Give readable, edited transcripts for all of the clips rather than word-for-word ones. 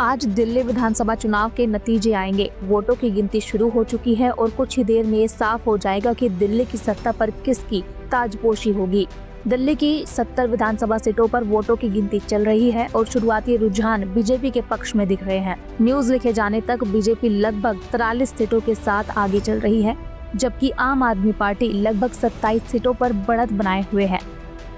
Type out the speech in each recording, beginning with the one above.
आज दिल्ली विधानसभा चुनाव के नतीजे आएंगे। वोटों की गिनती शुरू हो चुकी है और कुछ ही देर में ये साफ हो जाएगा कि दिल्ली की सत्ता पर किसकी ताजपोशी होगी। दिल्ली की 70 विधानसभा सीटों पर वोटों की गिनती चल रही है और शुरुआती रुझान बीजेपी के पक्ष में दिख रहे हैं। न्यूज लिखे जाने तक बीजेपी लगभग 43 सीटों के साथ आगे चल रही है, जबकि आम आदमी पार्टी लगभग 27 सीटों पर बढ़त बनाए हुए है।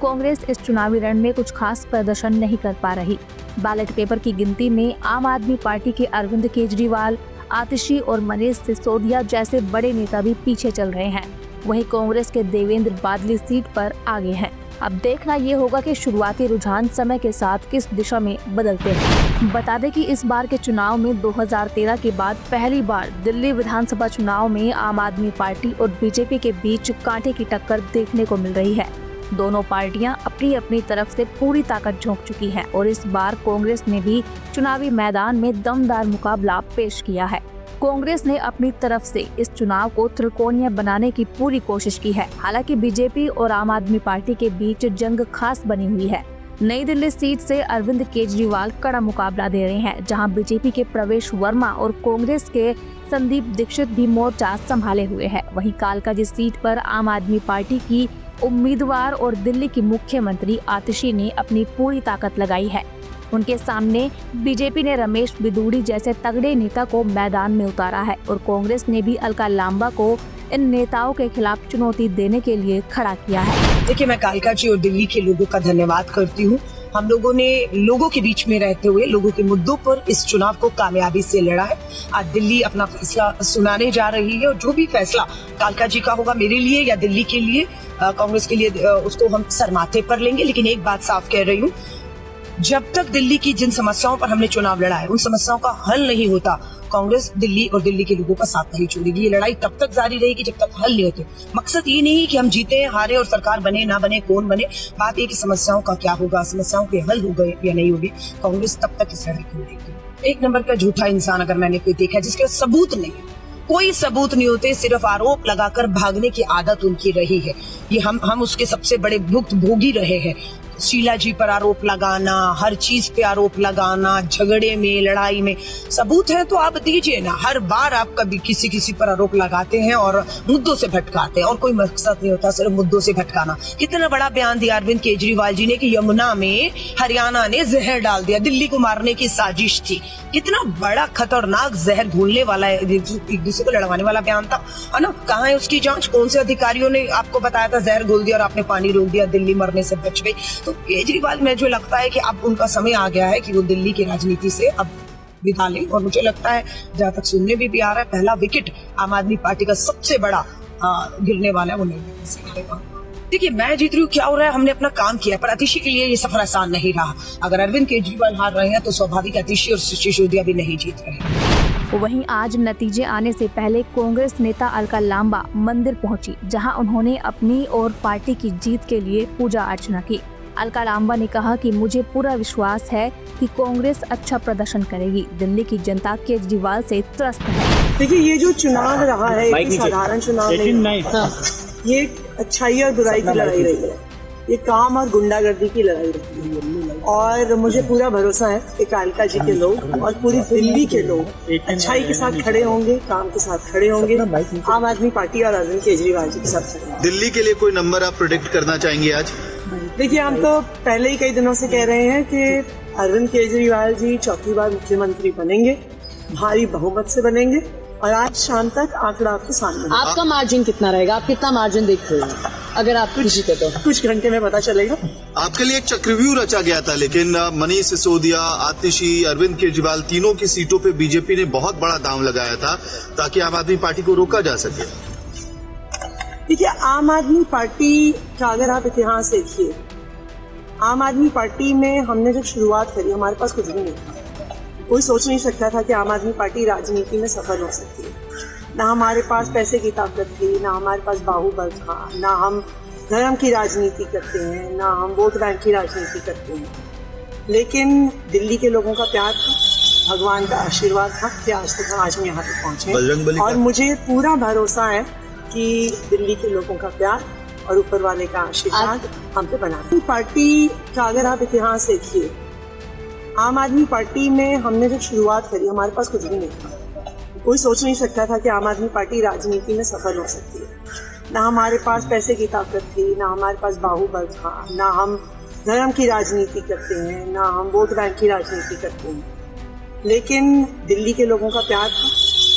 कांग्रेस इस चुनावी रण में कुछ खास प्रदर्शन नहीं कर पा रही। बैलेट पेपर की गिनती में आम आदमी पार्टी के अरविंद केजरीवाल, आतिशी और मनीष सिसोदिया जैसे बड़े नेता भी पीछे चल रहे हैं। वहीं कांग्रेस के देवेंद्र बादली सीट पर आगे हैं। अब देखना ये होगा कि शुरुआती रुझान समय के साथ किस दिशा में बदलते हैं। बता दें कि इस बार के चुनाव में 2013 के बाद पहली बार दिल्ली विधानसभा चुनाव में आम आदमी पार्टी और बीजेपी के बीच कांटे की टक्कर देखने को मिल रही है। दोनों पार्टियां अपनी अपनी तरफ से पूरी ताकत झोंक चुकी हैं और इस बार कांग्रेस ने भी चुनावी मैदान में दमदार मुकाबला पेश किया है। कांग्रेस ने अपनी तरफ से इस चुनाव को त्रिकोणीय बनाने की पूरी कोशिश की है। हालांकि बीजेपी और आम आदमी पार्टी के बीच जंग खास बनी हुई है। नई दिल्ली सीट से अरविंद केजरीवाल कड़ा मुकाबला दे रहे हैं, जहां बीजेपी के प्रवेश वर्मा और कांग्रेस के संदीप दीक्षित भी मोर्चा संभाले हुए है। वहीं कालकाजी सीट पर आम आदमी पार्टी की उम्मीदवार और दिल्ली की मुख्यमंत्री आतिशी ने अपनी पूरी ताकत लगाई है। उनके सामने बीजेपी ने रमेश बिधूड़ी जैसे तगड़े नेता को मैदान में उतारा है और कांग्रेस ने भी अलका लांबा को इन नेताओं के खिलाफ चुनौती देने के लिए खड़ा किया है। देखिए, मैं कालकाजी और दिल्ली के लोगों का धन्यवाद करती हूँ। हम लोगों ने लोगों के बीच में रहते हुए लोगों के मुद्दों पर इस चुनाव को कामयाबी से लड़ा है। आज दिल्ली अपना फैसला सुनाने जा रही है और जो भी फैसला कालकाजी का होगा मेरे लिए या दिल्ली के लिए, कांग्रेस के लिए, उसको हम सर माथे पर लेंगे। लेकिन एक बात साफ कह रही हूँ, जब तक दिल्ली की जिन समस्याओं पर हमने चुनाव लड़ा है उन समस्याओं का हल नहीं होता, कांग्रेस दिल्ली और दिल्ली के लोगों का साथ नहीं छोड़ेगी। ये लड़ाई तब तक जारी रहेगी जब तक हल नहीं होते। मकसद ये नहीं कि हम जीते हारे और सरकार बने ना बने, कौन बने। बात ये कि समस्याओं का क्या होगा, समस्याओं के हल हो गए या नहीं होगी, कांग्रेस तब तक इस लड़ाई को लड़ेगी। एक नंबर का झूठा इंसान अगर मैंने कोई देखा जिसके सबूत नहीं है, कोई सबूत नहीं होते, सिर्फ आरोप लगाकर भागने की आदत उनकी रही है। ये हम उसके सबसे बड़े भुक्तभोगी रहे हैं। शीला जी पर आरोप लगाना, हर चीज पे आरोप लगाना, झगड़े में, लड़ाई में सबूत है तो आप दीजिए ना। हर बार आप कभी किसी पर आरोप लगाते हैं और मुद्दों से भटकाते हैं और कोई मकसद नहीं होता, सिर्फ मुद्दों से भटकाना। कितना बड़ा बयान दिया अरविंद केजरीवाल जी ने कि यमुना में हरियाणा ने जहर डाल दिया, दिल्ली को मारने की साजिश थी। कितना बड़ा खतरनाक जहर घोलने वाला, एक दूसरे को लड़वाने वाला बयान था, है ना। कहाँ है उसकी जांच? कौन से अधिकारियों ने आपको बताया था जहर घोल दिया और आपने पानी रोक दिया, दिल्ली मरने से बच गई? तो केजरीवाल में जो लगता है कि अब उनका समय आ गया है कि वो दिल्ली की राजनीति से अब विदा लें। और मुझे लगता है, जहाँ तक सुनने में भी आ रहा है, पहला विकेट आम आदमी पार्टी का सबसे बड़ा गिरने वाला है, वो नहीं गिरेगा। देखिए, मैं जीत रही हूँ, क्या हो रहा है, हमने अपना काम किया, पर आतिशी के लिए ये सफर आसान नहीं रहा। अगर अरविंद केजरीवाल हार रहे हैं तो स्वाभाविक आतिशी और सिसोदिया भी नहीं जीत रहे हैं। वहीं आज नतीजे आने से पहले कांग्रेस नेता अलका लांबा मंदिर पहुंची, जहां उन्होंने अपनी और पार्टी की जीत के लिए पूजा अर्चना की। अलका लांबा ने कहा कि मुझे पूरा विश्वास है कि कांग्रेस अच्छा प्रदर्शन करेगी। दिल्ली की जनता केजरीवाल से त्रस्त है। देखिए, ये जो चुनाव रहा है एक साधारण चुनाव नहीं, ये अच्छाई और बुराई की लड़ाई रही है। ये काम और गुंडागर्दी की लड़ाई रही है और मुझे पूरा भरोसा है कि कालकाजी के लोग और पूरी दिल्ली के लोग अच्छाई के साथ खड़े होंगे, काम के साथ खड़े होंगे, आम आदमी पार्टी और अरविंद केजरीवाल जी के साथ खड़े होंगे। दिल्ली के लिए कोई नंबर आप प्रेडिक्ट करना चाहेंगे आज? देखिए, हम तो पहले ही कई दिनों से कह रहे हैं कि अरविंद केजरीवाल जी चौथी बार मुख्यमंत्री बनेंगे, भारी बहुमत से बनेंगे और आज शाम तक आंकड़ा आपके सामने। आपका मार्जिन कितना रहेगा? आप कितना मार्जिन देखते हैं अगर आप जीते तो? कुछ घंटे में पता चलेगा। आपके लिए एक चक्रव्यूह रचा गया था, लेकिन मनीष सिसोदिया, आतिशी, अरविंद केजरीवाल, तीनों की सीटों पे बीजेपी ने बहुत बड़ा दांव लगाया था ताकि आम आदमी पार्टी को रोका जा सके। देखिए, आम आदमी पार्टी का अगर आप इतिहास देखिए, आम आदमी पार्टी में हमने जब शुरुआत करी हमारे पास कुछ भी नहीं था। कोई सोच नहीं सकता था कि आम आदमी पार्टी राजनीति में सफल हो सकती है। ना हमारे पास पैसे की ताकत थी, ना हमारे पास बाहुबल था, ना हम धर्म की राजनीति करते हैं, ना हम वोट बैंक की राजनीति करते हैं। लेकिन दिल्ली के लोगों का प्यार था, भगवान का आशीर्वाद था कि आज तक आज हम यहाँ तक पहुँचे। और मुझे पूरा भरोसा है कि दिल्ली के लोगों का प्यार और ऊपर वाले का आशीर्वाद हम पे बना है। पार्टी का अगर आप इतिहास देखिए, आम आदमी पार्टी में हमने जब शुरुआत करी हमारे पास कुछ भी नहीं था। कोई सोच नहीं सकता था कि आम आदमी पार्टी राजनीति में सफल हो सकती है। ना हमारे पास पैसे की ताकत थी, ना हमारे पास बाहुबल था, ना हम धर्म की राजनीति करते हैं, ना हम वोट बैंक की राजनीति करते हैं। लेकिन दिल्ली के लोगों का प्यार था,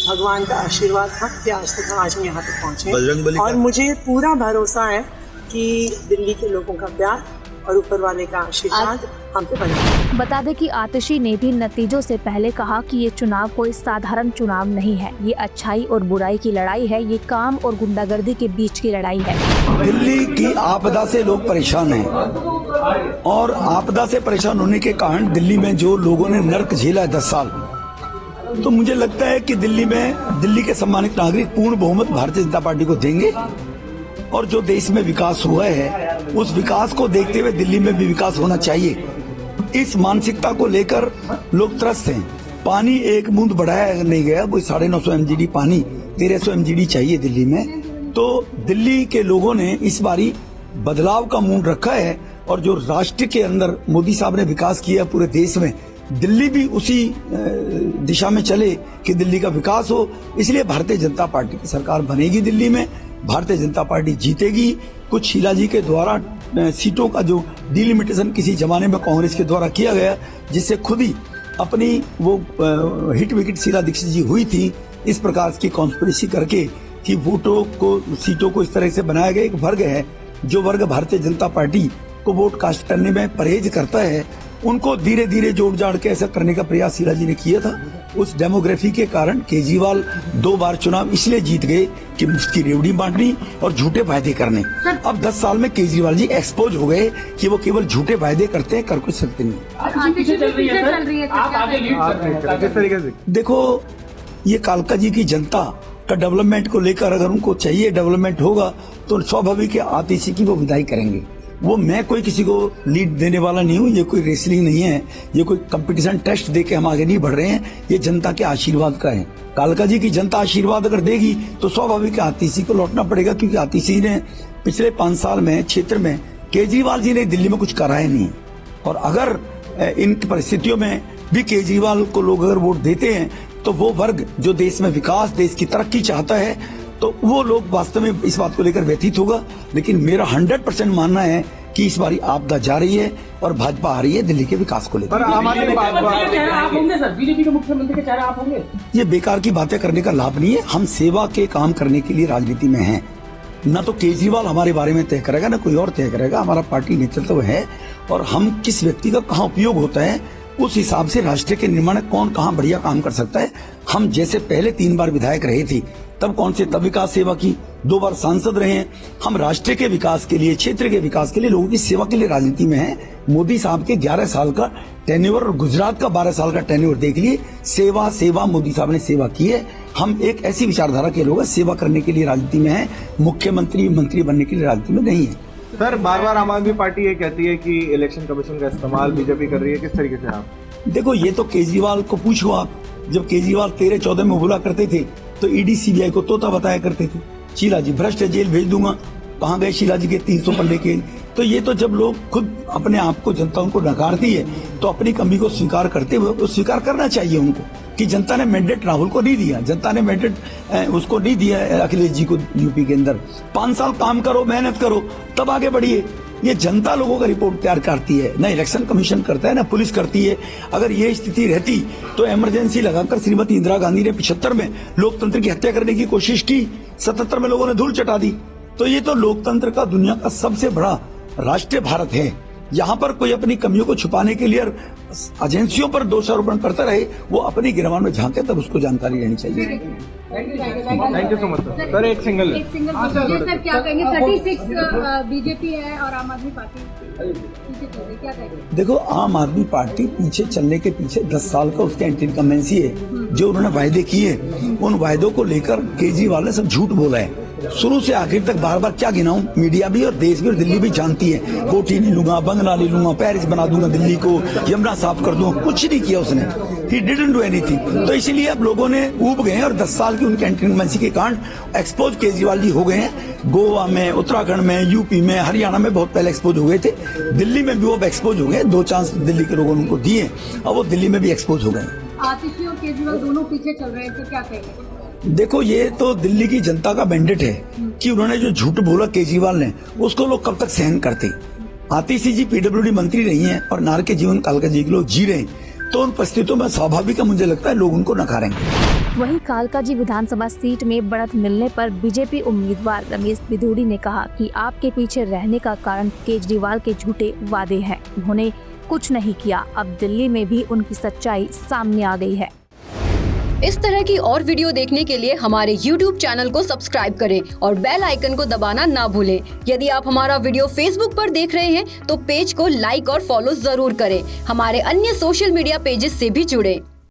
भगवान का आशीर्वाद था कि आज तक हम यहाँ तक पहुंचे। और मुझे पूरा भरोसा है कि दिल्ली के लोगों का प्यार और ऊपर वाले का आशीर्वाद हम पे बना। बता दें कि आतिशी ने भी नतीजों से पहले कहा कि ये चुनाव कोई साधारण चुनाव नहीं है, ये अच्छाई और बुराई की लड़ाई है, ये काम और गुंडागर्दी के बीच की लड़ाई है। दिल्ली की आपदा से लोग परेशान हैं और आपदा से परेशान होने के कारण दिल्ली में जो लोगों ने नर्क झेला है 10 साल, तो मुझे लगता है कि दिल्ली के सम्मानित नागरिक पूर्ण बहुमत भारतीय जनता पार्टी को देंगे और जो देश में विकास हुआ है उस विकास को देखते हुए दिल्ली में भी विकास होना चाहिए। इस मानसिकता को लेकर लोग त्रस्त हैं। पानी एक बूंद बढ़ाया नहीं गया, कोई 950 MGD पानी 1300 MGD चाहिए दिल्ली में। तो दिल्ली के लोगों ने इस बारी बदलाव का मूड रखा है और जो राष्ट्र के अंदर मोदी साहब ने विकास किया पूरे देश में, दिल्ली भी उसी दिशा में चले कि दिल्ली का विकास हो। इसलिए भारतीय जनता पार्टी की सरकार बनेगी, दिल्ली में भारतीय जनता पार्टी जीतेगी। कुछ शीला जी के द्वारा सीटों का जो डिलिमिटेशन किसी जमाने में कांग्रेस के द्वारा किया गया, जिससे खुद ही अपनी वो हिट विकेट शीला दीक्षित जी हुई थी, इस प्रकार की कॉन्स्पिरेसी करके कि वोटों को सीटों को इस तरह से बनाया गया। एक वर्ग है जो वर्ग भारतीय जनता पार्टी को वोट कास्ट करने में परहेज करता है, उनको धीरे धीरे जोड़ जाड़ के ऐसा करने का प्रयास शीला जी ने किया था। उस डेमोग्राफी के कारण केजरीवाल 2 बार चुनाव इसलिए जीत गए कि मुफ्त की रेवड़ी बांटनी और झूठे वायदे करने। अब 10 साल में केजरीवाल जी एक्सपोज हो गए कि वो केवल झूठे वायदे करते हैं, कर कुछ सकते नहीं। देखो, ये कालका जी की जनता का डेवलपमेंट को लेकर अगर उनको चाहिए डेवलपमेंट होगा तो स्वाभाविक है आतिशी की वो विदाई करेंगे। वो मैं कोई किसी को लीड देने वाला नहीं हूँ, ये कोई रेसलिंग नहीं है, ये कोई कंपटीशन टेस्ट देके हम आगे नहीं बढ़ रहे हैं, ये जनता के आशीर्वाद का है। कालका जी की जनता आशीर्वाद अगर देगी तो स्वाभाविक आतिशी को लौटना पड़ेगा, क्योंकि आतिशी ने पिछले 5 साल में क्षेत्र में केजरीवाल जी ने दिल्ली में कुछ कराया नहीं। और अगर इन परिस्थितियों में भी केजरीवाल को लोग अगर वोट देते हैं तो वो वर्ग जो देश में विकास, देश की तरक्की चाहता है, तो वो लोग वास्तव में इस बात को लेकर व्यथित होगा। लेकिन मेरा 100% मानना है कि इस बारी आपदा जा रही है और भाजपा आ रही है दिल्ली के विकास को लेकर। बीजेपी के मुख्यमंत्री के चेहरा आप होंगे? ये बेकार की बातें करने का लाभ नहीं है। हम सेवा के काम करने के लिए राजनीति में हैं। न तो केजरीवाल हमारे बारे में तय करेगा, न कोई और तय करेगा। हमारा पार्टी नेतृत्व है और हम किस व्यक्ति का कहाँ उपयोग होता है उस हिसाब से राष्ट्र के निर्माण में कौन कहाँ बढ़िया काम कर सकता है। हम जैसे पहले 3 बार विधायक रहे थे तब कौन से तब विकास सेवा की, 2 बार सांसद रहे हैं। हम राष्ट्र के विकास के लिए, क्षेत्र के विकास के लिए, लोगों की सेवा के लिए राजनीति में हैं। मोदी साहब के 11 साल का टेन्योर और गुजरात का 12 साल का टेन्योर देख लिए। सेवा सेवा मोदी साहब ने सेवा की है। हम एक ऐसी विचारधारा के लोग सेवा करने के लिए राजनीति में हैं, मुख्यमंत्री मंत्री बनने के लिए राजनीति में नहीं है। सर, बार बार आम आदमी पार्टी ये कहती है कि इलेक्शन कमीशन का इस्तेमाल बीजेपी कर रही है, किस तरीके से आप? देखो, ये तो केजरीवाल को पूछो आप। जब केजरीवाल 13-14 में बोला करते थे तो ईडी सीबीआई को तोता बताया करते थे, शीला जी भ्रष्ट है, जेल भेज दूंगा। कहाँ गए शीला जी के 300 पन्ने के? तो ये तो जब लोग खुद अपने आप को, जनता उनको नकारती है तो अपनी कमी को स्वीकार करते हुए स्वीकार करना चाहिए उनको कि जनता ने मैंडेट राहुल को नहीं दिया, जनता ने मैंडेट उसको नहीं दिया अखिलेश जी को यूपी के अंदर। 5 साल काम करो, मेहनत करो, तब आगे बढ़िए। ये जनता लोगों का रिपोर्ट तैयार करती है, ना इलेक्शन कमीशन करता है, ना पुलिस करती है। अगर ये स्थिति रहती तो इमरजेंसी लगाकर श्रीमती इंदिरा गांधी ने 75 में लोकतंत्र की हत्या करने की कोशिश की, 77 में लोगों ने धूल चटा दी। तो ये तो लोकतंत्र का दुनिया का सबसे बड़ा राष्ट्र भारत है। यहाँ पर कोई अपनी कमियों को छुपाने के लिए एजेंसियों पर दोषारोपण करता रहे, वो अपनी गिरवान में झांके, तब उसको जानकारी लेनी चाहिए। Thank you so much sir. एक सिंगल सर क्या कहेंगे? 36 बीजेपी है और आम आदमी पार्टी पीछे चल रही, क्या कहेंगे? देखो, आम आदमी पार्टी पीछे चलने के पीछे 10 साल का उसका एंटी इनकम्बेंसी है। जो उन्होंने वायदे किए उन वायदों को लेकर केजरीवाल ने सब झूठ बोला है। शुरू से आखिर तक बार बार क्या गिनाऊं, मीडिया भी और देश भी और दिल्ली भी जानती है। कोठी नहीं लूंगा, बंगला ले लूंगा, पेरिस बना दूंगा दिल्ली को, यमुना साफ कर दूंगा, कुछ नहीं किया उसने। He didn't do anything। तो इसीलिए अब लोगों ने ऊब गए हैं और 10 साल की उनके एंटीइनकम्बेंसी के कारण एक्सपोज केजरीवाल जी हो गए हैं। गोवा में, उत्तराखंड में, यूपी में, हरियाणा में बहुत पहले एक्सपोज हो गए थे। दिल्ली में भी वो अब एक्सपोज हो गए। 2 चांस दिल्ली के लोगों ने उनको दिए और वो दिल्ली में भी एक्सपोज हो गए। आतिशी और केजरीवाल दोनों पीछे चल रहे हैं, तो क्या कहेंगे? देखो, ये तो दिल्ली की जनता का मैंडेट है कि उन्होंने जो झूठ बोला केजरीवाल ने, उसको लोग कब तक सहन करते। आतिशी जी पीडब्ल्यूडी मंत्री रही हैं और नार के जीवन काल का जी लोग जी रहे हैं, तो उन परिस्थितियों में स्वाभाविक मुझे लगता है लोग उनको नकारेंगे। वहीं कालकाजी विधानसभा सीट में बढ़त मिलने पर बीजेपी उम्मीदवार रमेश बिधूड़ी ने कहा कि आपके पीछे रहने का कारण केजरीवाल के झूठे वादे हैं। उन्होंने कुछ नहीं किया। अब दिल्ली में भी उनकी सच्चाई सामने आ गई है। इस तरह की और वीडियो देखने के लिए हमारे YouTube चैनल को सब्सक्राइब करें और बेल आइकन को दबाना ना भूलें। यदि आप हमारा वीडियो Facebook पर देख रहे हैं तो पेज को लाइक और फॉलो जरूर करें। हमारे अन्य सोशल मीडिया पेजेस से भी जुड़ें।